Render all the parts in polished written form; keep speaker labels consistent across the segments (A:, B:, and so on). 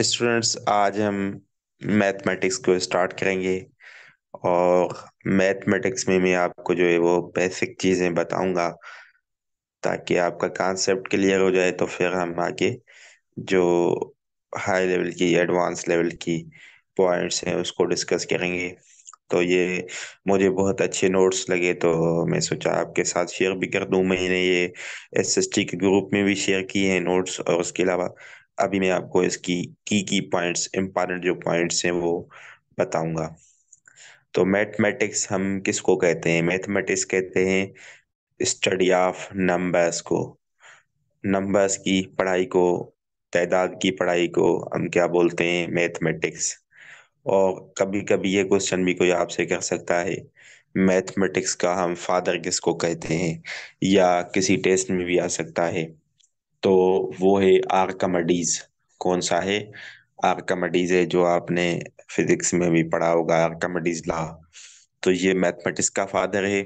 A: Students, आज हम mathematics को स्टार्ट करेंगे। और मैथमेटिक्स में मैं आपको जो है वो बेसिक चीज़ें बताऊंगा, ताकि आपका कॉन्सेप्ट क्लियर हो जाए। तो फिर हम आगे जो हाई लेवल की एडवांस लेवल की पॉइंट्स हैं उसको डिस्कस करेंगे। तो ये मुझे बहुत अच्छे नोट्स लगे, तो मैं सोचा आपके साथ शेयर भी कर दूं। मैंने ये एसएसटी के ग्रुप में भी शेयर किए हैं नोट्स, और उसके अलावा अभी मैं आपको इसकी की पॉइंट्स, इंपॉर्टेंट जो पॉइंट्स हैं वो बताऊंगा। तो मैथमेटिक्स हम किसको कहते हैं? मैथमेटिक्स कहते हैं स्टडी ऑफ नंबर्स को। नंबर्स की पढ़ाई को, तादाद की पढ़ाई को हम क्या बोलते हैं? मैथमेटिक्स। और कभी कभी ये क्वेश्चन भी कोई आपसे कर सकता है, मैथमेटिक्स का हम फादर किसको कहते हैं? या किसी टेस्ट में भी आ सकता है। तो वो है आर्कमिडीज। कौन सा है? आर्कमिडीज है, जो आपने फिजिक्स में भी पढ़ा होगा, आर्कमिडीज लॉ। तो ये मैथमेटिक्स का फादर है।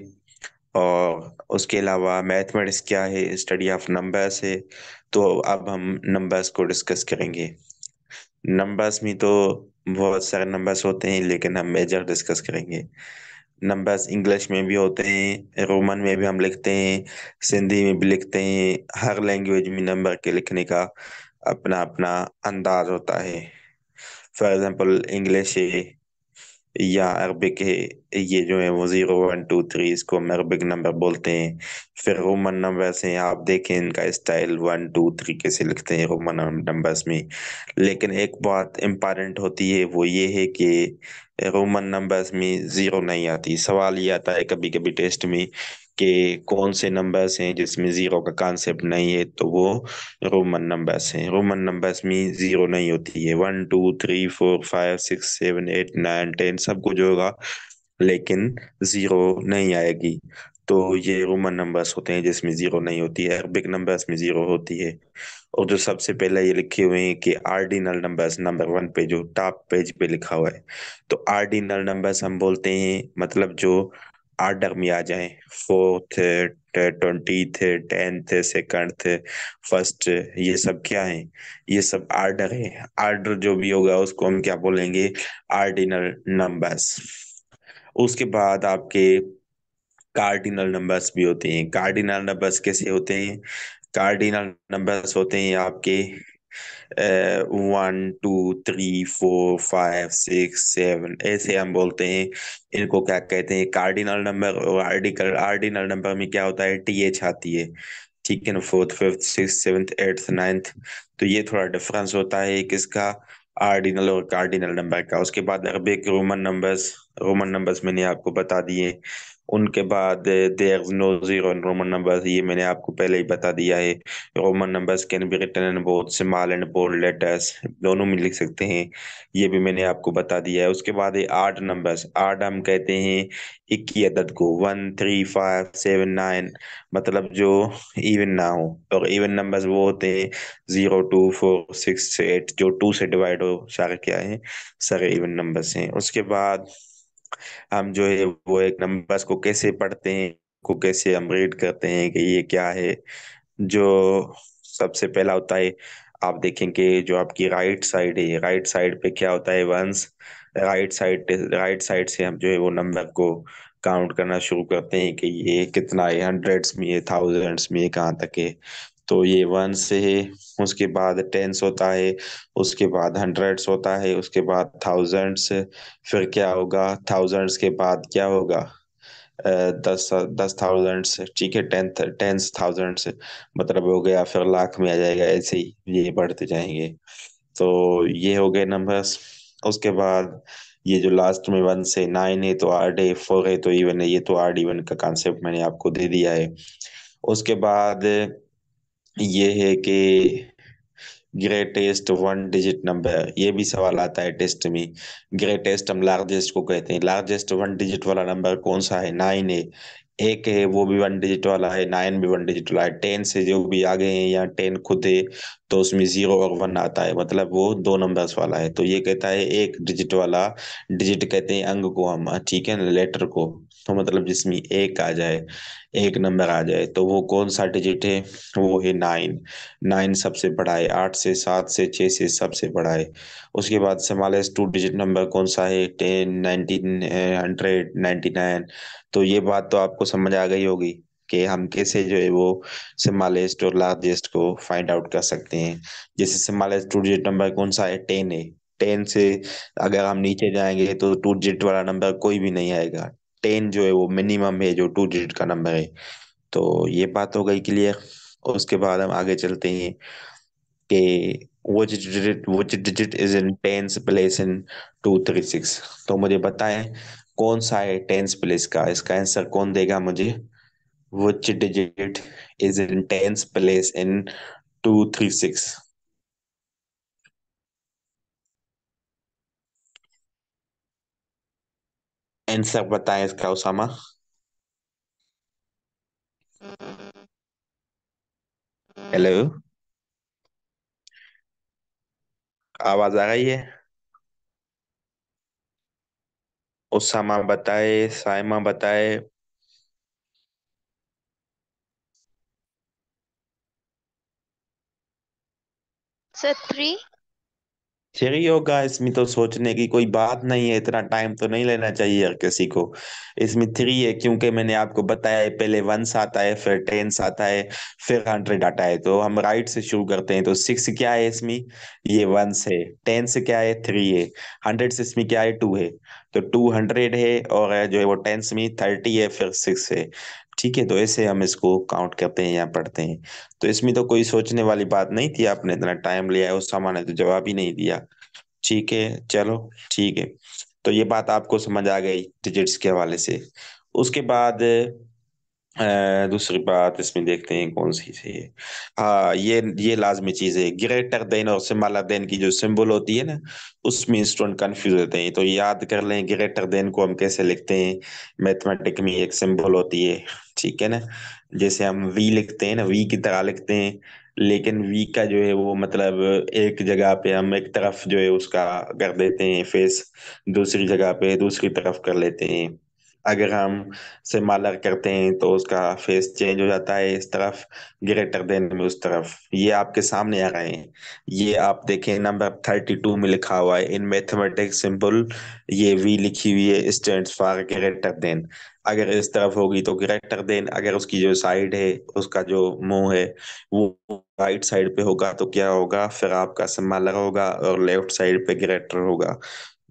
A: और उसके अलावा मैथमेटिक्स क्या है? स्टडी ऑफ नंबर्स है। तो अब हम नंबर्स को डिस्कस करेंगे। नंबर्स में तो बहुत सारे नंबर्स होते हैं, लेकिन हम मेजर डिस्कस करेंगे। नंबर्स इंग्लिश में भी होते हैं, रोमन में भी हम लिखते हैं, सिंधी में भी लिखते हैं। हर लैंग्वेज में नंबर के लिखने का अपना अपना अंदाज होता है। फॉर एग्जांपल इंग्लिश है या अरबिक है, ये जो है वो 0 1 2 3, इसको हम अरबिक नंबर बोलते हैं। फिर रोमन नंबर्स हैं, आप देखें इनका स्टाइल 1 2 3 कैसे लिखते हैं रोमन नंबर्स में। लेकिन एक बात इम्पॉर्टेंट होती है, वो ये है कि रोमन नंबर्स में जीरो नहीं आती। सवाल ये आता है कभी कभी टेस्ट में कि कौन से नंबर्स हैं जिसमें जीरो का कॉन्सेप्ट नहीं है, तो वो रोमन नंबर्स हैं। रोमन नंबर्स में जीरो नहीं होती है। 1 2 3 4 5 6 7 8 9 10 सब कुछ होगा, लेकिन जीरो नहीं आएगी। तो ये रोमन नंबर्स होते हैं जिसमें जीरो नहीं होती है। अरबिक नंबर्स में जीरो होती है। और जो सबसे पहले ये लिखे हुए हैं कि आर्डिनल नंबर्स, नंबर 1 पे जो टॉप पेज पे लिखा हुआ है, तो आर्डिनल नंबर्स हम बोलते हैं, मतलब जो आर्डर में आ जाए। Fourth, 20th, 10th, second, first, ये सब क्या है? ये सब आर्डर है। आर्डर जो भी होगा उसको हम क्या बोलेंगे? Ordinal numbers. उसके बाद आपके कार्डिनल नंबर्स भी होते हैं। कार्डिनल नंबर्स कैसे होते हैं? कार्डिनल नंबर्स होते हैं आपके 1 2 3 4 5 6 7, ऐसे हम बोलते हैं। इनको क्या कहते हैं? Cardinal number. और आर्डिकल आर्डिनल नंबर में क्या होता है? टीएच आती है। ठीक है ना? Fourth, fifth, six, seventh, eighth, ninth. तो ये थोड़ा डिफरेंस होता है किसका? आर्डिनल और कार्डिनल नंबर का। उसके बाद Arabic Roman numbers. Roman numbers मैंने आपको बता दिए। उनके बाद there is no zero in Roman numbers, ये मैंने आपको पहले ही बता दिया है। Roman numbers can be written in both small and bold letters, दोनों में लिख सकते हैं, ये भी मैंने आपको बता दिया है। उसके बाद है आड नंबर्स। आड हम कहते हैं इक्की अदद को, 1 3 5 7 9, मतलब जो इवन ना हो। और इवन नंबर्स वो होते हैं 0 2 4 6 8, जो 2 से डिवाइड हो, सारे क्या हैं? सारे इवन नंबर्स हैं। उसके बाद हम जो है वो एक नंबर्स को कैसे पढ़ते हैं, को कैसे हम रीड करते हैं कि ये क्या है। जो सबसे पहला होता है, आप देखेंगे जो आपकी राइट साइड है, राइट साइड पे क्या होता है? वंस। राइट साइड से हम जो है वो नंबर को काउंट करना शुरू करते हैं कि ये कितना है, हंड्रेड्स में है, थाउजेंड्स में है, कहाँ तक है। तो ये वन से है। उसके बाद टेंस होता है। उसके बाद हंड्रेड्स होता है। उसके बाद थाउजेंड्स। फिर क्या होगा? थाउजेंड्स के बाद क्या होगा? 10,000, ठीक है, टेंस थाउजेंड्स मतलब हो गया, फिर लाख में आ जाएगा। ऐसे ही ये बढ़ते जाएंगे। तो ये हो गए नंबर्स। उसके बाद ये जो लास्ट में 1 से 9 है तो आड है, 4 है तो इवन है। ये तो आड इवन का कॉन्सेप्ट मैंने आपको दे दिया है। उसके बाद ये है कि ग्रेटेस्ट 1 डिजिट नंबर, ये भी सवाल आता है टेस्ट में। ग्रेटेस्ट हम लार्जेस्ट को कहते हैं। लार्जेस्ट 1 डिजिट वाला नंबर कौन सा है? 9 है। एक है वो भी 1 डिजिट वाला है, 9 भी 1 डिजिट वाला है। 10 से जो भी आगे हैं, या 10 खुद है, तो उसमें 0 और 1 आता है, मतलब वो दो नंबर्स वाला है। तो ये कहता है 1 डिजिट वाला। डिजिट कहते हैं अंग को हम, ठीक है ना, लेटर को। तो मतलब जिसमें एक आ जाए, एक नंबर आ जाए, तो वो कौन सा डिजिट है? वो है 9। 9 सबसे बड़ा है, 8 से, 7 से, 6 से सबसे बड़ा है। उसके बाद स्मॉलेस्ट टू डिजिट नंबर कौन सा है? 10, 19, 100, 99। तो ये बात तो आपको समझ आ गई होगी कि हम कैसे जो है वो स्मॉलेस्ट और लार्जेस्ट को फाइंड आउट कर सकते हैं। जैसे स्मॉलेस्ट टू डिजिट नंबर कौन सा है? 10 है। 10 से अगर हम नीचे जाएंगे तो टू डिजिट वाला नंबर कोई भी नहीं आएगा। 10 जो है वो मिनिमम है, जो टू डिजिट का नंबर है। तो ये बात हो गई क्लियर। उसके बाद हम आगे चलते हैं कि which digit is in tens place in 236। तो मुझे बताएं कौन सा है टेंस प्लेस का? इसका आंसर कौन देगा मुझे? which digit is in tens place in 236? Answer बताएं इसका उसामा। हेलो, आवाज आ रही है? उसामा बताए, साइमा बताए।
B: सर, 3।
A: थ्री होगा? इसमें तो सोचने की कोई बात नहीं है, इतना टाइम तो नहीं लेना चाहिए हर किसी को। इसमें थ्री है क्योंकि मैंने आपको बताया है, पहले वंस आता है, फिर टेंस आता है, फिर 100 आता है। तो हम राइट से शुरू करते हैं। तो 6 क्या है इसमें? ये वंस है। टेंस क्या है? 3 है। 100 से इसमें क्या है? 2 है। तो 200 है, और जो है वो टेंस में 30 है, फिर 6 है। ठीक है, तो ऐसे हम इसको काउंट करते हैं या पढ़ते हैं। तो इसमें तो कोई सोचने वाली बात नहीं थी, आपने इतना टाइम लिया है, उस सामान ने तो जवाब ही नहीं दिया। ठीक है, चलो, ठीक है। तो ये बात आपको समझ आ गई डिजिट्स के हवाले से। उसके बाद दूसरी बात इसमें देखते हैं कौन सी सी है। हाँ, ये लाजमी चीज है। ग्रेटर देन और स्मॉलर देन की जो सिंबल होती है ना, उसमें स्टूडेंट कंफ्यूज होते हैं। तो याद कर लें, ग्रेटर देन को हम कैसे लिखते हैं? मैथमेटिक में एक सिंबल होती है, ठीक है ना? जैसे हम वी लिखते हैं ना, वी की तरह लिखते हैं। लेकिन वी का जो है वो मतलब एक जगह पे हम एक तरफ जो है उसका कर देते हैं फेस, दूसरी जगह पे दूसरी तरफ कर लेते हैं। अगर हम से मालर करते हैं तो उसका फेस चेंज हो जाता है इस तरफ, ग्रेटर देन में उस तरफ। ये आपके सामने आ रहे हैं। ये आप देखें, नंबर 32 में लिखा हुआ है इन मैथमेटिक्स सिंपल। ये वी लिखी हुई है, स्टैंड्स फॉर ग्रेटर देन। अगर इस तरफ होगी तो ग्रेटर देन, अगर उसकी जो साइड है, उसका जो मुंह है, वो राइट साइड पे होगा तो क्या होगा? फिर आपका स्मॉलर होगा, और लेफ्ट साइड पे ग्रेटर होगा।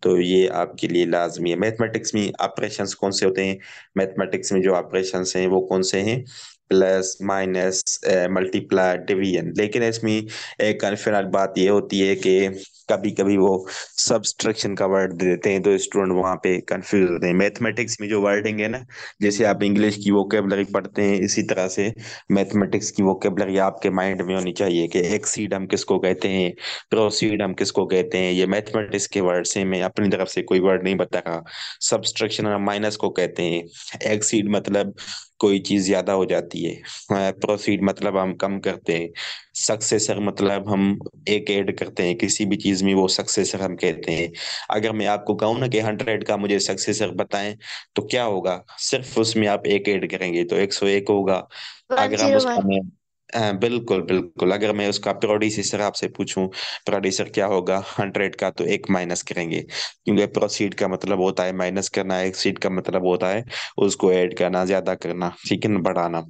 A: तो ये आपके लिए लाजमी है। मैथमेटिक्स में ऑपरेशंस कौन से होते हैं? मैथमेटिक्स में जो ऑपरेशंस हैं वो कौन से हैं? Plus, minus, multiply, division. लेकिन इसमें एक कन्फ्यूजन बात ये होती है कि कभी कभी वो सब्सट्रैक्शन का वर्ड दे देते हैं, तो स्टूडेंट वहां पे कंफ्यूज होते हैं। मैथमेटिक्स में जो वर्डिंग है ना, जैसे आप इंग्लिश की वोकेबलरी पढ़ते हैं, इसी तरह से मैथमेटिक्स की वोकेबलरी आपके माइंड में होनी चाहिए कि एक्सीड हम किसको कहते हैं, प्रोसीड हम किसको कहते हैं। ये मैथमेटिक्स के वर्ड से, मैं अपनी तरफ से कोई वर्ड नहीं बता रहा। सब्सट्रैक्शन हम माइनस को कहते हैं। एक्सीड मतलब कोई चीज ज्यादा हो जाती है। प्रोसीड मतलब हम कम करते हैं। सक्सेसर मतलब हम एक ऐड करते हैं किसी भी चीज में, वो सक्सेसर हम कहते हैं। अगर मैं आपको कहूँ ना कि 100 का मुझे सक्सेसर बताएं, तो क्या होगा? सिर्फ उसमें आप एक ऐड करेंगे तो 101 होगा। अगर हम उसका
B: 101।
A: मैं बिल्कुल बिल्कुल, अगर मैं उसका प्रोड्यूसर आपसे पूछूं, प्रोड्यूसर क्या होगा 100 का, तो एक माइनस करेंगे, क्योंकि प्रोसीड का मतलब होता है माइनस करना, एक्सीड का मतलब होता है उसको ऐड करना, ज्यादा करना, ठीक है ना, बढ़ाना।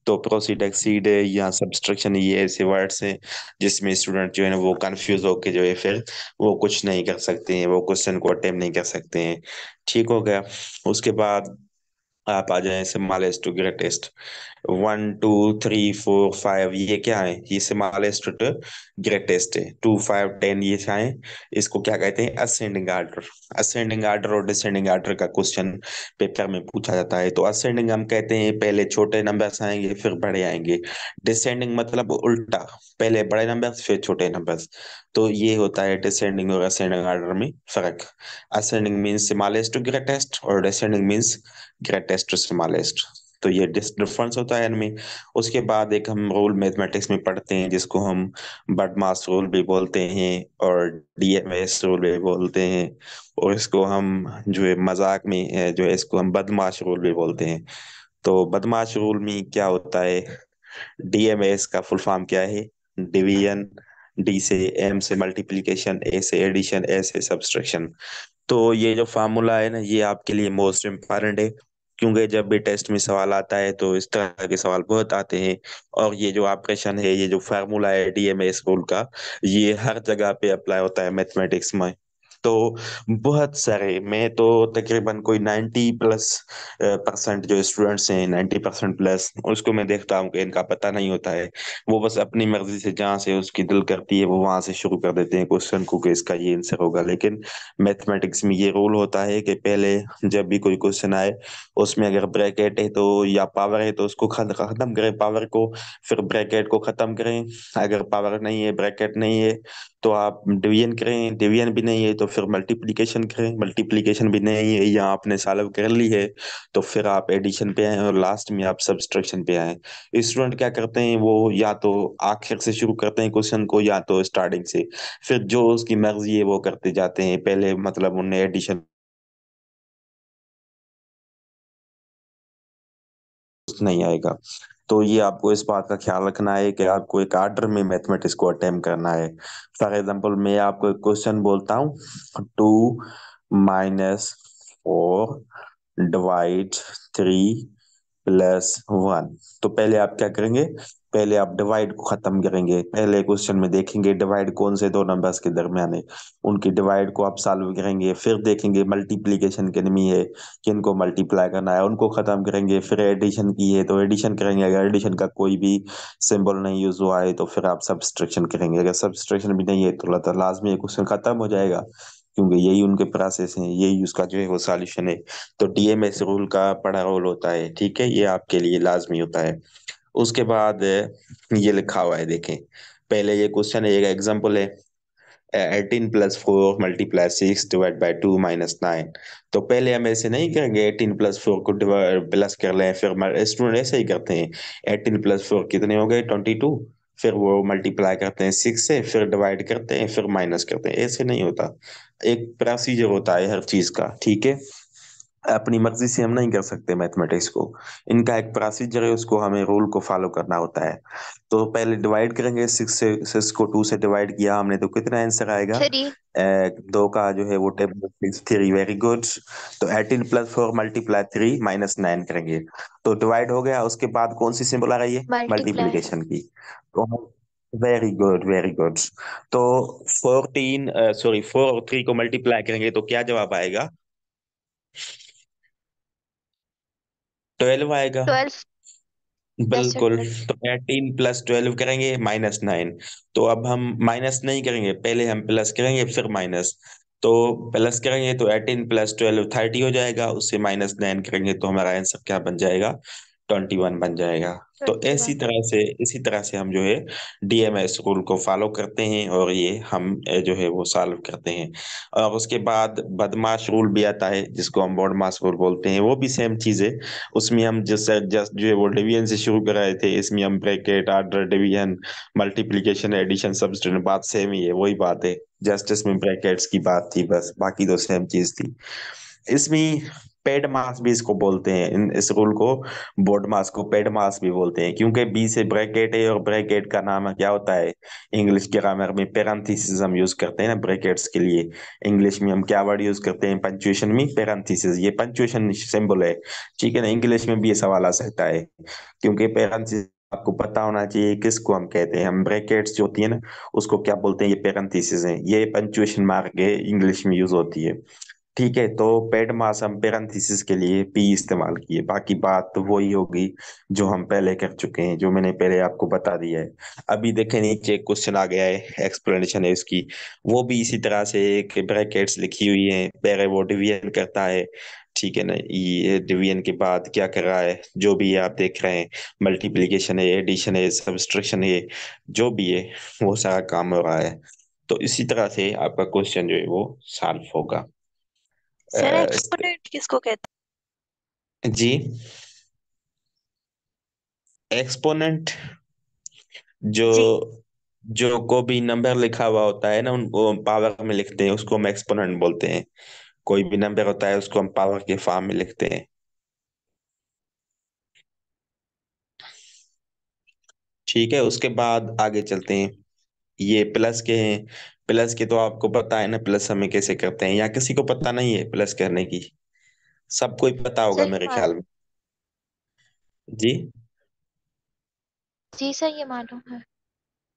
A: तो प्रोसीड, एक्सीड या सब्सट्रैक्शन, ये ऐसे वर्ड्स हैं जिसमें स्टूडेंट जो है ना वो कंफ्यूज होके जो है फिर वो कुछ नहीं कर सकते हैं, वो क्वेश्चन को अटेम्प्ट नहीं कर सकते हैं। ठीक हो गया। उसके बाद आप आ जाएं स्मॉलेस्ट टू ग्रेटेस्ट। 1, 2, 3, 4, 5, ये क्या है? ये स्मॉलेस्ट टू ग्रेटेस्ट है। 2, 5, 10 ये क्या है? इसको क्या कहते हैं? Ascending order. असेंडिंग आर्डर और डिसेंडिंग आर्डर का क्वेश्चन पेपर में पूछा जाता है। तो असेंडिंग हम कहते हैं पहले छोटे नंबर्स आएंगे, फिर बड़े आएंगे। डिसेंडिंग मतलब उल्टा, पहले बड़े नंबर्स फिर छोटे नंबर्स। तो ये होता है डिसेंडिंग और असेंडिंग आर्डर में फर्क। Ascending means smallest to greatest, और descending means greatest to smallest. तो ये डिफरेंस होता है इनमें। उसके बाद एक हम रूल मैथमेटिक्स में पढ़ते हैं जिसको हम बडमास रूल भी बोलते हैं और डीएमएस रूल भी बोलते हैं। और इसको हम जो है मजाक में जो है इसको हम बदमाश रूल भी बोलते हैं। तो बदमाश रूल में क्या होता है, डीएमएस का फुल फॉर्म क्या है, डिवीजन, डी से एम से मल्टीप्लिकेशन, ए से एडिशन, ए से सब्सट्रैक्शन। तो ये जो फार्मूला है ना ये आपके लिए मोस्ट इम्पॉर्टेंट है, क्योंकि जब भी टेस्ट में सवाल आता है तो इस तरह के सवाल बहुत आते हैं। और ये जो ऑपरेशन है, ये जो फार्मूला है डीएमएस रूल का, ये हर जगह पे अप्लाई होता है मैथमेटिक्स में। तो बहुत सारे, मैं तो तकरीबन कोई 90+ % जो स्टूडेंट्स हैं, 90% प्लस, उसको मैं देखता हूँ कि इनका पता नहीं होता है। वो बस अपनी मर्जी से जहाँ से उसकी दिल करती है वो वहां से शुरू कर देते हैं क्वेश्चन को कि इसका ये आंसर होगा। लेकिन मैथमेटिक्स में ये रूल होता है कि पहले जब भी कोई क्वेश्चन आए, उसमें अगर ब्रैकेट है तो या पावर है तो उसको खत्म करें पावर को, फिर ब्रैकेट को खत्म करें। अगर पावर नहीं है, ब्रैकेट नहीं है, तो आप डिवीजन करें, डिवीजन भी नहीं है तो फिर मल्टीप्लिकेशन करें, मल्टीप्लिकेशन भी नहीं है या आपने सॉल्व कर ली है तो फिर आप एडिशन पे आए और लास्ट में आप सब्सट्रैक्शन पे आए। स्टूडेंट क्या करते हैं, वो या तो आखिर से शुरू करते हैं क्वेश्चन को या तो स्टार्टिंग से, फिर जो उसकी मर्जी है वो करते जाते हैं। पहले मतलब उन्हें एडिशन नहीं आएगा। तो ये आपको इस बात का ख्याल रखना है कि आपको एक आर्डर में मैथमेटिक्स को अटेम्प्ट करना है। फॉर एग्जाम्पल मैं आपको एक क्वेश्चन बोलता हूँ, 2 - 4 डिवाइड 3 + 1। तो पहले आप क्या करेंगे, पहले आप डिवाइड को खत्म करेंगे। पहले क्वेश्चन में देखेंगे डिवाइड कौन से दो नंबर्स के दरमियान है, उनकी डिवाइड को आप सॉल्व करेंगे। फिर देखेंगे मल्टीप्लीकेशन किनमी है, किनको मल्टीप्लाई करना है, उनको खत्म करेंगे। फिर एडिशन की है तो एडिशन करेंगे, अगर एडिशन का कोई भी सिंबल नहीं यूज हुआ है तो फिर आप सब्सट्रैक्शन करेंगे, अगर सब्सट्रैक्शन भी नहीं है तो लाजमी क्वेश्चन खत्म हो जाएगा, क्योंकि यही उनके प्रोसेस हैं, यही उसका जो है वो सॉल्यूशन है। तो डीएमएस रूल का बड़ा रोल होता है, ठीक है, ये आपके लिए लाजमी होता है। उसके बाद ये लिखा हुआ है, देखें, पहले ये क्वेश्चन है, एक एग्जांपल है, 18 + 4 × 6 डिवाइड बाई 2 - 9। तो पहले हम ऐसे नहीं करेंगे, 18 + 4 को प्लस कर लें, फिर स्टूडेंट ऐसे ही करते हैं, 18 + 4 कितने हो गए, 22। फिर वो मल्टीप्लाई करते हैं 6 से, फिर डिवाइड करते हैं, फिर माइनस करते हैं। ऐसे नहीं होता, एक प्रोसीजर होता है हर चीज का, ठीक है। अपनी मर्जी से हम नहीं कर सकते मैथमेटिक्स को, इनका एक प्रोसीजर है, उसको हमें रूल को फॉलो करना होता है। तो पहले डिवाइड करेंगे, 6 को 2 से डिवाइड किया हमने तो कितना आंसर आएगा,
B: 3
A: दो का जो है वो टेबल 3, वेरी गुड। तो 18 + 4 × 3 - 9 करेंगे, तो डिवाइड हो गया। उसके बाद कौन सी सिंबल आ रही है,
B: मल्टीप्लाई।
A: मल्टीप्लीकेशन की। तो वेरी गुड, वेरी गुड। तो 4 और 3 को मल्टीप्लाई करेंगे तो क्या जवाब आएगा, 12 आएगा।
B: 12। यस सर,
A: बिल्कुल।
B: 12।
A: तो 18 + 12 करेंगे -9। तो अब हम माइनस नहीं करेंगे, पहले हम प्लस करेंगे फिर माइनस। तो प्लस करेंगे तो 18 + 12 30 हो जाएगा, उससे -9 करेंगे तो हमारा आंसर क्या बन जाएगा, 21 बन जाएगा। तो
B: 21।
A: इसी तरह से हम जो है डीएमएस रूल को फॉलो करते हैं और ये हम जो है वो सॉल्व करते हैं। और उसके बाद बदमाश रूल भी आता है जिसको हम बॉडमास रूल बोलते हैं, वो भी सेम चीज है। उसमें हम जैसे जस्ट जो है वो डिवीजन से शुरू कर रहे थे, इसमें हम bracket, order, division, multiplication, addition, subtraction, बात सेम ही है, वही बात है। जस्ट इसमें ब्रैकेट्स की बात थी बस, बाकी तो सेम चीज थी। इसमें पेड मास भी इसको बोलते हैं, इस रूल को, बोर्ड मास को पेड मास भी बोलते हैं, क्योंकि बी से ब्रैकेट है और ब्रैकेट का नाम क्या होता है, इंग्लिश ग्रामर में पैरेंथेसिस हम यूज करते हैं ना ब्रैकेट्स के लिए। इंग्लिश में हम क्या वर्ड यूज करते हैं पंक्चुएशन में, पैरेंथेसिस, ये पंक्चुएशन सिंबल है, ठीक है ना। इंग्लिश में भी ये सवाल आ सकता है, क्योंकि पैरेंथेसिस आपको पता होना चाहिए किसको हम कहते हैं, हम ब्रैकेट्स जो होती है ना उसको क्या बोलते हैं, ये पैरेंथेसिस है, ये पंक्चुएशन मार्क है, इंग्लिश में यूज होती है। ठीक है, तो पेड मास हम पैरेंथेसिस के लिए पी इस्तेमाल किए, बाकी बात तो वही होगी जो हम पहले कर चुके हैं, जो मैंने पहले आपको बता दिया है। अभी देखें नीचे क्वेश्चन आ गया है, एक्सप्लेनेशन है इसकी, वो भी इसी तरह से एक ब्रैकेट्स लिखी हुई है, पहले वो डिवीजन करता है, ठीक है ना। ये डिवीजन के बाद क्या कर रहा है, जो भी आप देख रहे हैं, मल्टीप्लिकेशन है, एडिशन है, सब्सट्रैक्शन है, जो भी है वो सारा काम हो रहा है। तो इसी तरह से आपका क्वेश्चन जो है वो सॉल्व होगा।
B: सर
A: अ,
B: एक्सपोनेंट किसको कहते
A: जी, एक्सपोनेंट जो
B: जी।
A: जो को भी नंबर लिखा हुआ होता है ना, उनको पावर में लिखते हैं, उसको हम एक्सपोनेंट बोलते हैं। कोई भी नंबर होता है उसको हम पावर के फॉर्म में लिखते हैं। ठीक है, उसके बाद आगे चलते हैं। ये प्लस के हैं। प्लस के तो आपको पता है ना, प्लस हमें कैसे करते हैं, या किसी को पता नहीं है प्लस करने की? सबको ही पता होगा
B: सर ये
A: मेरे
B: मान
A: ख्याल में। जी।
B: जी सर, ये मालूम है।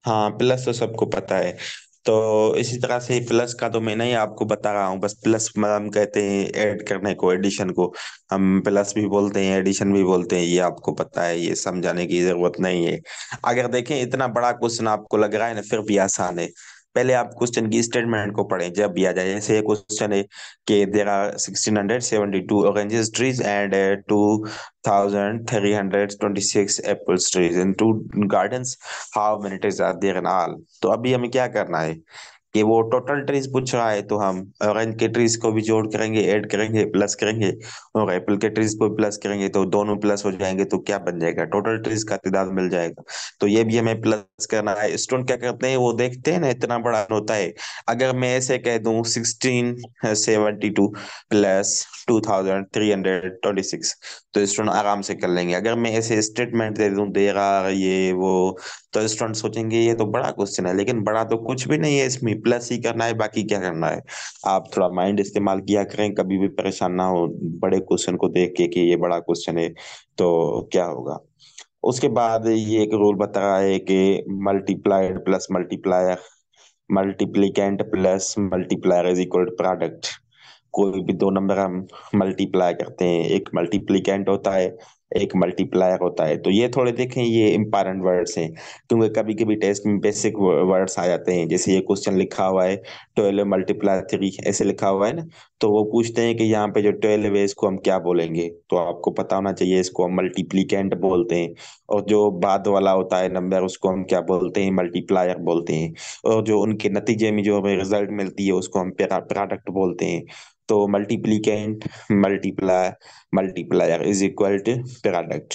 A: हाँ, प्लस तो सबको पता है। तो इसी तरह से प्लस का तो मैं नहीं आपको बता रहा हूँ, बस प्लस में हम कहते हैं ऐड करने को, एडिशन को हम प्लस भी बोलते हैं, एडिशन भी बोलते हैं, ये आपको पता है, ये समझाने की जरूरत नहीं है। अगर देखें इतना बड़ा क्वेश्चन आपको लग रहा है ना, फिर भी आसान है। पहले आप क्वेश्चन की स्टेटमेंट को पढ़ें जब भी आ जाए। जैसे क्वेश्चन है कि there are 1672 oranges trees and 2326 apples trees in two gardens, how many trees are there in all. तो अभी हमें क्या करना है कि वो टोटल ट्रीज पूछ रहा है, तो हम ऑरेंज के ट्रीज को भी जोड़ करेंगे, ऐड करेंगे, प्लस करेंगे, और एप्पल के ट्रीज को भी प्लस करेंगे, तो दोनों प्लस हो जाएंगे, तो क्या बन जाएगा, टोटल ट्रीज का तादाद मिल जाएगा। तो ये भी हमें प्लस करना है। स्टूडेंट क्या करते हैं, वो देखते हैं ना इतना बड़ा होता है। अगर मैं ऐसे कह दूं 1672 प्लस 2326, तो स्टूडेंट आराम से कर लेंगे। अगर मैं ऐसे स्टेटमेंट दे दूं, दे रहा ये वो, तो स्टूडेंट सोचेंगे ये तो बड़ा क्वेश्चन है, लेकिन बड़ा तो कुछ भी नहीं है, इसमें प्लस ही करना है, बाकी क्या करना है। आप थोड़ा माइंड इस्तेमाल किया करें, कभी भी परेशान ना हो बड़े क्वेश्चन को देख के कि ये बड़ा क्वेश्चन है तो क्या होगा। उसके बाद ये एक रूल बता रहा है कि multiplied plus multiplier, multiplicand plus multiplier is equal to product. कोई भी दो नंबर हम मल्टीप्लाई करते हैं, एक मल्टीप्लिकेंट होता है, एक मल्टीप्लायर होता है। तो ये थोड़े देखें, ये इंपॉर्टेंट वर्ड्स हैं, क्योंकि कभी कभी टेस्ट में बेसिक वर्ड्स आ जाते हैं। जैसे ये क्वेश्चन लिखा हुआ है 12 × 3, ऐसे लिखा हुआ है ना, तो वो पूछते हैं कि यहाँ पे जो 12 है इसको हम क्या बोलेंगे, तो आपको पता होना चाहिए इसको हम मल्टीप्लिकेंट बोलते हैं। और जो बाद वाला होता है नंबर उसको हम क्या बोलते हैं, मल्टीप्लायर बोलते हैं। और जो उनके नतीजे में जो हमें रिजल्ट मिलती है उसको हम प्रोडक्ट बोलते हैं। तो multiplicand, multiply, multiplier is equal to product.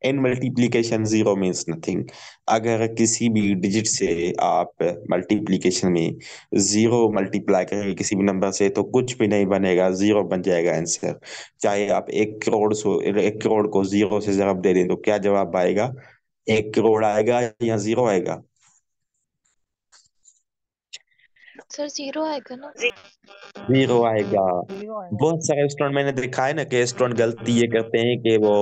A: In multiplication zero means nothing. अगर किसी भी डिजिट से आप मल्टीप्लिकेशन में जीरो मल्टीप्लाई करेंगे किसी भी नंबर से, तो कुछ भी नहीं बनेगा, जीरो बन जाएगा आंसर। चाहे आप 1 करोड़ को जीरो से जवाब दे दें, तो क्या जवाब आएगा, 1 करोड़ आएगा या जीरो आएगा?
B: सर जीरो आएगा ना।
A: जीरो आएगा।
B: जीरो आएगा।
A: बहुत सारे स्टूडेंट मैंने देखा है ना कि स्टूडेंट गलती ये करते हैं कि वो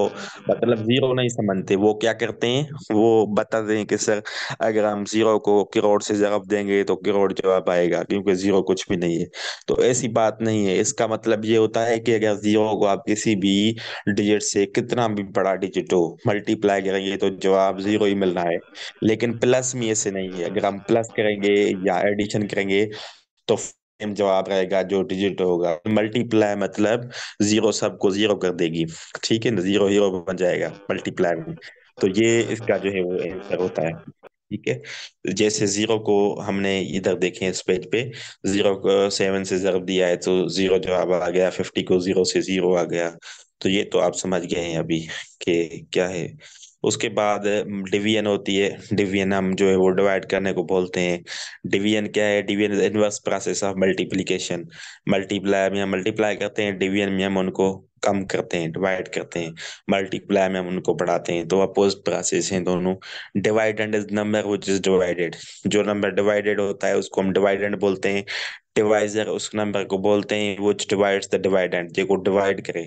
A: मतलब जीरो नहीं समझते। वो क्या करते हैं, वो बताते हैं कि सर अगर हम जीरो को करोड़ से जवाब देंगे तो करोड़ जवाब आएगा, क्योंकि जीरो कुछ भी नहीं है। तो ऐसी बात नहीं है। इसका मतलब ये होता है कि अगर जीरो को आप किसी भी डिजिट से, कितना भी बड़ा डिजिट हो, मल्टीप्लाई करेंगे तो जवाब जीरो ही मिलना है। लेकिन प्लस में ऐसे नहीं है। अगर हम प्लस करेंगे या एडिशन करेंगे तो सेम जवाब रहेगा, जो डिजिट होगा। मल्टीप्लाई मतलब जीरो सबको जीरो कर देगी, ठीक है ना, जीरो हीरो बन जाएगा मल्टीप्लाई में। तो ये इसका जो है वो आंसर होता है। ठीक है, जैसे जीरो को हमने इधर देखें इस पेज पे, 0 को 7 से जरूर दिया है तो जीरो जवाब आ गया, 50 को जीरो से जीरो आ गया। तो ये तो आप समझ गए हैं अभी कि क्या है। उसके बाद डिवीजन होती है। डिवीजन हम जो है वो डिवाइड करने को बोलते हैं। डिवीजन क्या है, division is inverse process of multiplication. Multiply में हम मल्टीप्लाई करते हैं, डिवीजन में हम उनको कम करते हैं, डिवाइड करते हैं। मल्टीप्लाई में हम उनको बढ़ाते हैं। तो अपोजिट प्रोसेस हैं दोनों। Dividend is number which is divided. जो नंबर डिवाइडेड होता है उसको हम डिवाइडेंड बोलते हैं। डिवाइजर उस नंबर को बोलते हैं विच डिवाइड्स द डिवाइडेंड, जो को डिवाइड करे।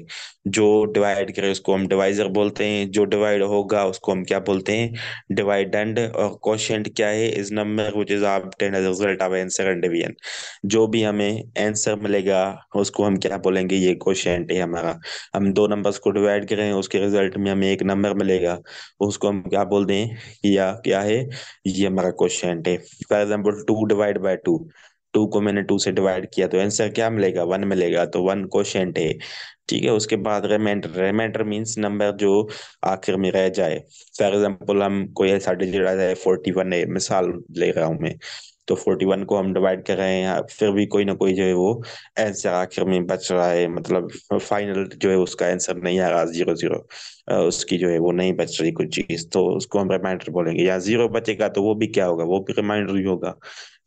A: जो डिवाइड करे उसको हम डिवाइजर बोलते हैं। जो डिवाइड होगा उसको हम क्या बोलते हैं, डिवाइडेंड। और क्वोशिएंट क्या है, is number which is obtained as result of answer and division. जो भी हमें आंसर मिलेगा उसको हम क्या बोलेंगे, ये क्वोशिएंट है हमारा। हम दो नंबर्स को डिवाइड करें, उसके रिजल्ट में हमें एक नंबर मिलेगा, उसको हम क्या बोल दें, या क्या है, ये हमारा क्वोशिएंट है। फॉर एग्जाम्पल 2 डिवाइड बाय 2, 2 को मैंने 2 से डिवाइड किया तो आंसर क्या मिलेगा, 1 मिलेगा, तो 1 क्वोशिएंट है। ठीक है, उसके बाद रिमाइंडर। रिमाइंडर मीन्स नंबर जो आखिर में रह जाए। फॉर एग्जाम्पल हम कोई ऐसा डिजिट आ जाए 41 है, मिसाल ले रहा हूँ मैं, तो 41 को हम डिवाइड कर रहे हैं, फिर भी कोई ना कोई जो है वो आंसर आखिर में बच रहा है, मतलब फाइनल जो है उसका आंसर नहीं आ रहा, 0 0, उसकी जो है वो नहीं बच रही कुछ चीज, तो उसको हम रिमाइंडर बोलेंगे। या 0 बचेगा तो वो भी क्या होगा, वो भी रिमाइंडर ही होगा।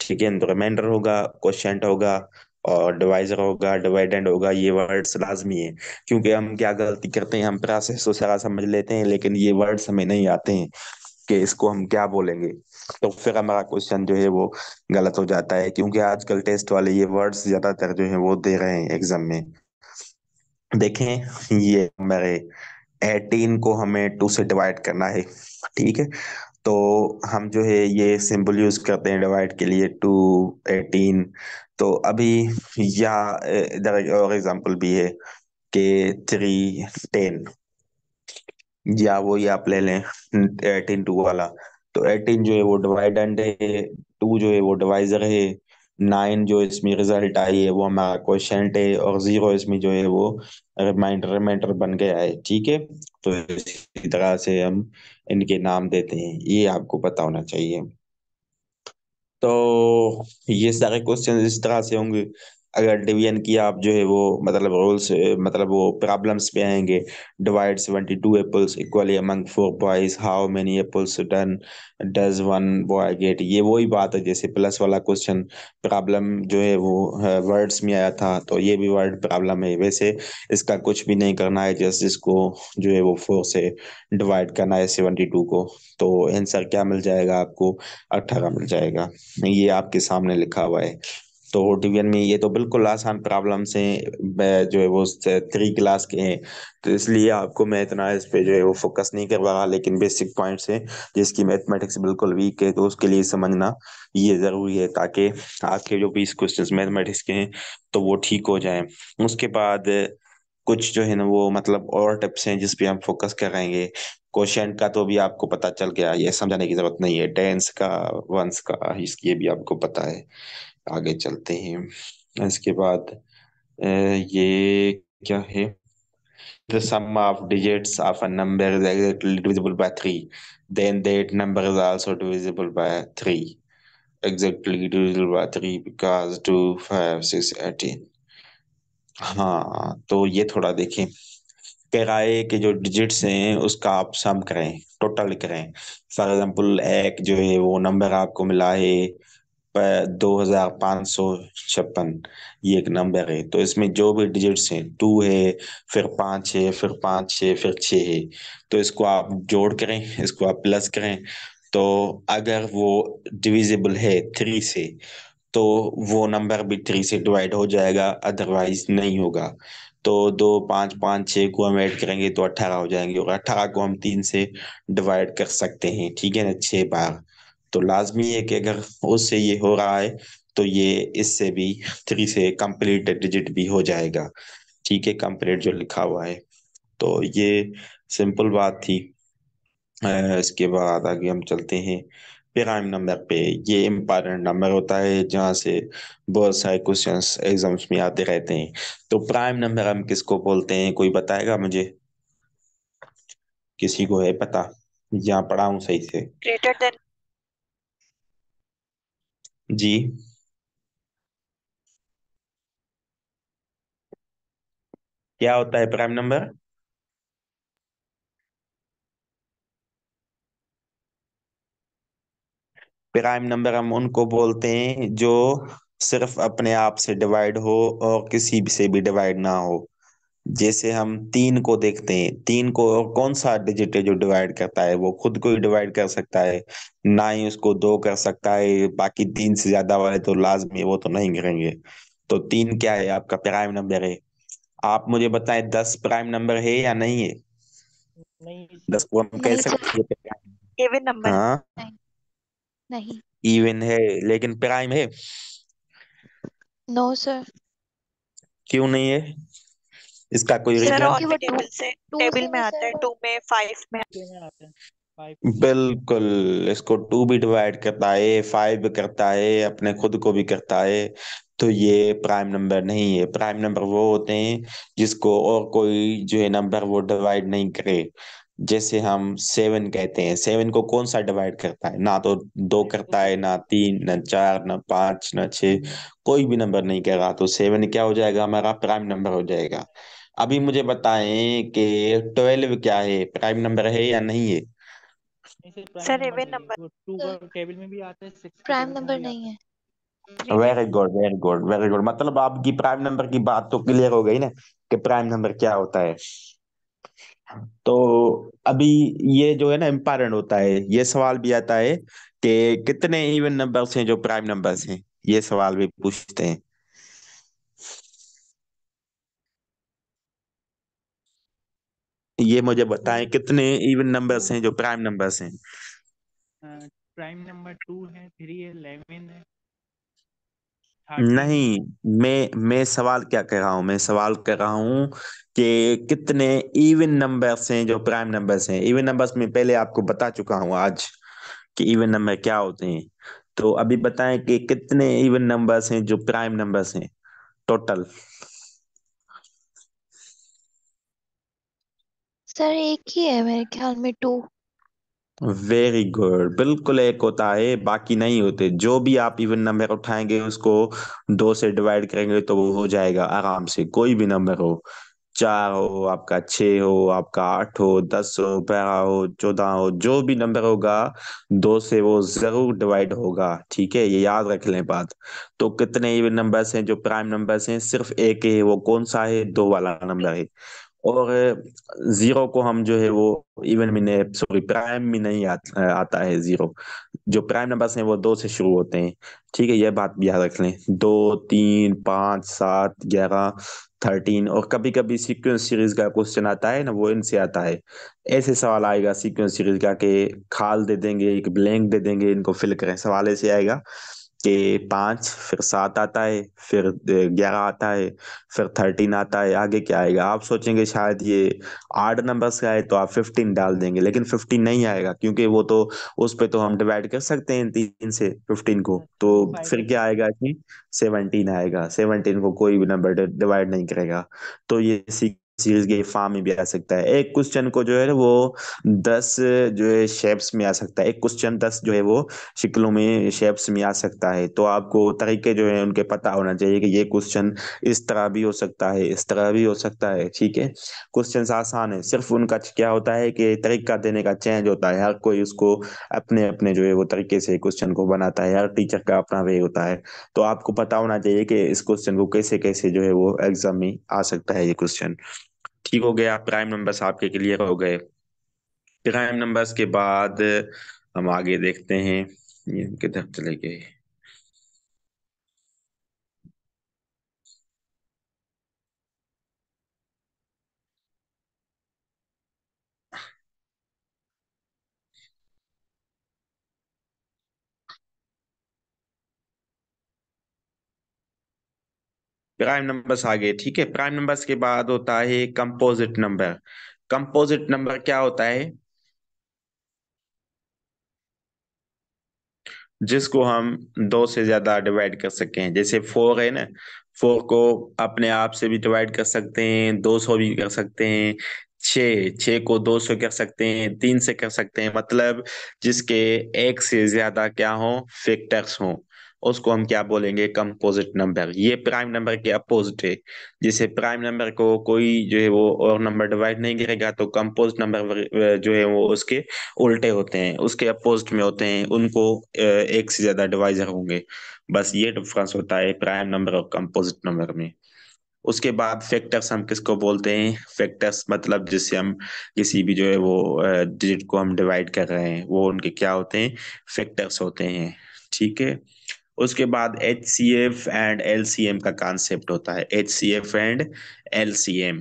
A: ठीक है, तो रिमाइंडर होगा, क्वोशिएंट होगा, और डिवाइजर होगा, डिवाइडेंड होगा, ये वर्ड्स लाजमी है। क्योंकि हम क्या गलती करते हैं, हम प्रोसेस तो सारा समझ लेते हैं लेकिन ये वर्ड्स हमें नहीं आते हैं कि इसको हम क्या बोलेंगे, तो फिर हमारा क्वेश्चन जो है वो गलत हो जाता है। क्योंकि आजकल टेस्ट वाले ये वर्ड्स ज्यादातर जो है वो दे रहे हैं एग्जाम में। देखें, ये नंबर है 18 को हमें 2 से डिवाइड करना है। ठीक है, तो हम जो है ये सिंबल यूज करते हैं डिवाइड के लिए, 2 18। तो अभी या इधर एक और एग्जांपल भी है कि 3 10, या वो ही आप ले लें 18 2 वाला। तो 18 जो है वो डिवाइडेंड है, 2 जो है वो डिवाइजर है, 9 जो इसमें रिजल्ट आई है वो हमारा क्वोशिएंट है, और 0 इसमें जो है वो रिमाइंडर रिमाइंडर बन गया है। ठीक है, तो इसी तरह से हम इनके नाम देते हैं, ये आपको पता होना चाहिए। तो ये सारे क्वेश्चन इस तरह से होंगे। अगर डिवीजन की आप जो है वो मतलब रूल्स, मतलब वो प्रॉब्लम्स पे आएंगे। Divide 72 apples equally among 4 boys, how many apples done does one boy get, ये वही बात है जैसे प्लस वाला क्वेश्चन। प्रॉब्लम जो है वो वर्ड्स में आया था, तो ये भी वर्ड प्रॉब्लम है। वैसे इसका कुछ भी नहीं करना है, जस्ट इसको जो है वो 4 से डिवाइड करना है 72 को। तो आंसर क्या मिल जाएगा आपको, 18 मिल जाएगा। ये आपके सामने लिखा हुआ है। तो डिवीजन में ये तो बिल्कुल आसान प्रॉब्लम्स हैं, जो है वो 3 क्लास के हैं, तो इसलिए आपको मैं इतना इस पे जो है वो फोकस नहीं कर रहा। लेकिन बेसिक पॉइंट्स हैं, जिसकी मैथमेटिक्स बिल्कुल वीक है तो उसके लिए समझना ये जरूरी है, ताकि आपके जो 20 क्वेश्चंस मैथमेटिक्स के हैं तो वो ठीक हो जाएं। उसके बाद कुछ जो है ना वो मतलब और टिप्स हैं जिस पे हम फोकस करेंगे। क्वोशिएंट का तो भी आपको पता चल गया, ये समझाने की जरूरत नहीं है। टेंस का, वंस का, इसकी ये भी आपको पता है। आगे चलते हैं। इसके बाद ये क्या है, the sum of digits of a number is exactly divisible by 3, then that number is also divisible by 3, exactly divisible by 3 because 2 5 6 18। हाँ, तो ये थोड़ा देखें। कह रहा है कि जो डिजिट्स हैं उसका आप सम करें, टोटल करें। फॉर एग्जाम्पल एक जो है वो नंबर आपको मिला है 2556, ये एक नंबर है। तो इसमें जो भी डिजिट्स हैं, 2 है, फिर 5 है, फिर 5 है, फिर 6 है, तो इसको आप जोड़ करें, इसको आप प्लस करें। तो अगर वो डिविजिबल है 3 से, तो वो नंबर भी 3 से डिवाइड हो जाएगा, अदरवाइज नहीं होगा। तो 2 5 5 6 को हम ऐड करेंगे तो 18 हो जाएंगे, और 18 को हम 3 से डिवाइड कर सकते हैं, ठीक है ना, 6 बार। तो लाजमी है कि अगर उससे ये हो रहा है तो ये इससे भी 3 से कंप्लीट डिजिट भी हो जाएगा। ठीक है, कंप्लीट जो लिखा हुआ है। तो ये सिंपल बात थी। इसके बाद आगे हम चलते हैं प्राइम नंबर पे। ये इम्पोर्टेंट नंबर होता है जहाँ से बहुत सारे क्वेश्चंस एग्जाम्स में आते रहते हैं। तो प्राइम नंबर हम किसको बोलते हैं, कोई बताएगा मुझे? किसी को है पता? यहाँ पढ़ा हूँ सही से?
B: Greater than.
A: जी, क्या होता है प्राइम नंबर? प्राइम नंबर हम उनको बोलते हैं जो सिर्फ अपने आप से डिवाइड हो और किसी भी से भी डिवाइड ना हो। जैसे हम 3 को देखते हैं, 3 को और कौन सा डिजिट है जो डिवाइड करता है, वो खुद को ही डिवाइड कर सकता है, ना ही उसको 2 कर सकता है। बाकी 3 से ज्यादा वाले तो लाजमी है, वो तो नहीं करेंगे। तो 3 क्या है, आपका प्राइम नंबर है। आप मुझे बताएं, 10 प्राइम नंबर है या नहीं है?
C: नहीं
A: 10
C: सर।
A: को हम कह
B: नहीं सर।
A: सकते हैं?
B: इवन नंबर है।
A: हाँ,
B: नहीं। नहीं।
A: इवन है लेकिन प्राइम है?
B: No sir.
A: क्यों नहीं है, इसका कोई
B: सर
A: रीजन?
B: क्योंकि वो टू से
D: टेबल में
B: भी
D: आता
B: सर
D: है, 2 में 5 में।
C: के में आते हैं 5 में।
A: बिल्कुल, इसको 2 भी डिवाइड करता है, 5 भी करता है, अपने खुद को भी करता है। तो ये प्राइम नंबर नहीं है। प्राइम नंबर वो होते हैं जिसको और कोई जो है नंबर वो डिवाइड नहीं करे। जैसे हम 7 कहते हैं, 7 को कौन सा डिवाइड करता है? ना तो 2
C: 7 को
A: करता है, ना 3, ना 4, ना 5, ना 6, कोई भी नंबर नहीं करेगा। तो 7 क्या हो जाएगा? हमारा प्राइम नंबर हो जाएगा। अभी मुझे बताएं कि 12 क्या है, प्राइम नंबर है या नहीं है?
C: इसे प्राइम
B: सर
C: नंबर
B: इवन
C: नहीं है,
B: नंबर।
C: वो टू का
B: सर
C: टेबल में भी आता है, 6 के
B: प्राइम
C: टेबल में
B: नंबर
C: भी
B: नहीं
C: आता है।
B: है। 3 में।
A: Very good, very good, very good. मतलब आपकी प्राइम नंबर की बात तो क्लियर हो गई ना, कि प्राइम नंबर क्या होता है। तो अभी ये जो है ना इम्पोर्टेंट होता है, ये सवाल भी आता है कि कितने इवन नंबर्स हैं जो प्राइम नंबर्स हैं, ये सवाल भी पूछते हैं। ये मुझे बताएं,
C: टू
A: कितने इवन नंबर्स
C: टू
A: हैं जो प्राइम नंबर्स हैं?
C: प्राइम नंबर 2 है, 3 है, 11 है, 13 है।
A: नहीं, मैं सवाल क्या कर रहा हूँ, मैं सवाल कर रहा हूँ कि कितने इवन नंबर्स हैं जो प्राइम नंबर्स हैं। इवन नंबर्स में पहले आपको बता चुका हूँ आज कि इवन नंबर क्या होते हैं। तो अभी बताएं कि कितने इवन नंबर्स हैं जो प्राइम नंबर्स हैं टोटल।
B: सर एक ही है मेरे ख्याल में, 2।
A: वेरी गुड, बिल्कुल एक होता है, बाकी नहीं होते। जो भी आप इवन नंबर उठाएंगे उसको 2 से डिवाइड करेंगे तो वो हो जाएगा आराम से, कोई भी नंबर हो। 4 हो आपका, 6 हो आपका, 8 हो, 10 हो, 12 हो, 14 हो, जो भी नंबर होगा 2 से वो जरूर डिवाइड होगा। ठीक है, ये याद रख लें बात। तो कितने इवन नंबर्स हैं जो प्राइम नंबर्स हैं? सिर्फ एक है, वो कौन सा है? 2 वाला नंबर है। और जीरो को हम जो है वो इवन में नहीं, सॉरी प्राइम में नहीं आता है जीरो। जो प्राइम नंबर्स हैं वो 2 से शुरू होते हैं। ठीक है, यह बात भी याद रख लें। 2, 3, 5, 7, 11, 13, और कभी कभी सीक्वेंस सीरीज का क्वेश्चन आता है ना, वो इनसे आता है। ऐसे सवाल आएगा सीक्वेंस सीरीज का कि खाल दे देंगे, एक ब्लैंक दे देंगे, इनको फिल करें। सवाल ऐसे आएगा कि 5, फिर 7 आता है, फिर 11 आता है, फिर 13 आता है, आगे क्या आएगा? आप सोचेंगे शायद ये आड नंबर्स का है तो आप 15 डाल देंगे, लेकिन 15 नहीं आएगा, क्योंकि वो तो उस पे तो हम डिवाइड कर सकते हैं 3 से 15 को। तो
C: 25
A: फिर
C: है
A: क्या
C: सर।
A: आएगा इसमें? 17 आएगा। 17 को कोई भी नंबर डिवाइड नहीं करेगा। तो ये सीरीज के फॉर्म में भी आ सकता है। एक क्वेश्चन को जो है ना वो 10 जो है शेप्स में आ सकता है। एक क्वेश्चन 10 जो है वो शक्लों में, शेप्स में आ सकता है। तो आपको तरीके जो है उनके पता होना चाहिए कि ये क्वेश्चन इस तरह भी हो सकता है, इस तरह भी हो सकता है। ठीक है, क्वेश्चन आसान है, सिर्फ उनका क्या होता है कि तरीका देने का चेंज होता है। हर कोई उसको अपने अपने जो है वो तरीके से क्वेश्चन को बनाता है, हर टीचर का अपना वे होता है। तो आपको पता होना चाहिए कि इस क्वेश्चन को कैसे कैसे जो है वो एग्जाम में आ सकता है ये क्वेश्चन। ठीक हो गया, प्राइम नंबर्स आपके क्लियर हो गए। प्राइम नंबर्स के बाद हम आगे देखते हैं, ये किधर चले गए। प्राइम नंबर्स आ गए। ठीक है, प्राइम नंबर्स के बाद होता है कंपोजिट नंबर। कंपोजिट नंबर क्या होता है? जिसको हम 2 से ज्यादा डिवाइड कर सकें। जैसे 4 है ना, 4 को अपने आप से भी डिवाइड कर सकते हैं, 200 भी कर सकते हैं। 6 को 200 कर सकते हैं, 3 से कर सकते हैं। मतलब जिसके एक से ज्यादा क्या हो, फैक्टर्स हो, उसको हम क्या बोलेंगे? Composite number. ये प्राइम नंबर के अपोजिट है। जैसे प्राइम नंबर को कोई जो है वो और नंबर डिवाइड नहीं करेगा, तो कंपोजिट नंबर जो है वो उसके उल्टे होते हैं, उसके अपोजिट में होते हैं। उनको एक से ज्यादा डिवाइजर होंगे। बस ये डिफरेंस होता है प्राइम नंबर और कंपोजिट नंबर में। उसके बाद फैक्टर्स हम किसको बोलते हैं? फैक्टर्स मतलब जिससे हम किसी भी जो है वो डिजिट को हम डिवाइड कर रहे हैं, वो उनके क्या होते हैं? फैक्टर्स होते हैं। ठीक है, उसके बाद H C F and L C M का कॉन्सेप्ट होता है। H C F and L C M.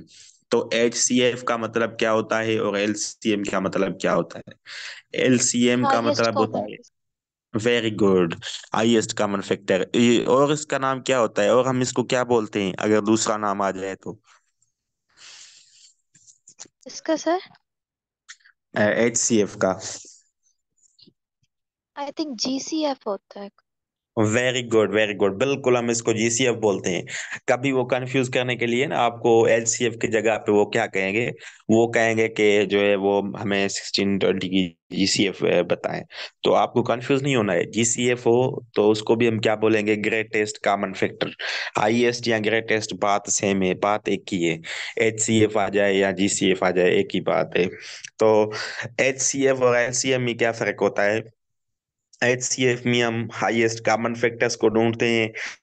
A: तो एच सी एफ का मतलब क्या होता है और एल सी एम का मतलब क्या होता है? एल सी एम का
B: हाईएस्ट
A: मतलब होता
B: कॉमन।
A: है, very good, highest common factor. और इसका नाम क्या होता है, और हम इसको क्या बोलते हैं अगर दूसरा नाम आ जाए तो?
B: इसका सर
A: एच सी एफ का।
B: आई थिंक जीसीएफ होता है।
A: वेरी गुड, वेरी गुड, बिल्कुल हम इसको जीसीएफ बोलते हैं। कभी वो कंफ्यूज करने के लिए ना आपको एचसीएफ की जगह पे वो क्या कहेंगे, वो कहेंगे कि जो है वो हमें 1620 की जीसीएफ बताएं। तो आपको कंफ्यूज नहीं होना है, जीसीएफ हो तो उसको भी हम क्या बोलेंगे, ग्रेटेस्ट कॉमन फैक्टर। हाईएस्ट या ग्रेटेस्ट बात सेम है, बात एक ही है। एचसीएफ आ जाए या जीसीएफ आ जाए एक ही बात है। तो एचसीएफ और एलसीएम में क्या फर्क होता है, एचसीएफ में हम हाईएस्ट कॉमन फैक्टर्स को ढूंढते हैं,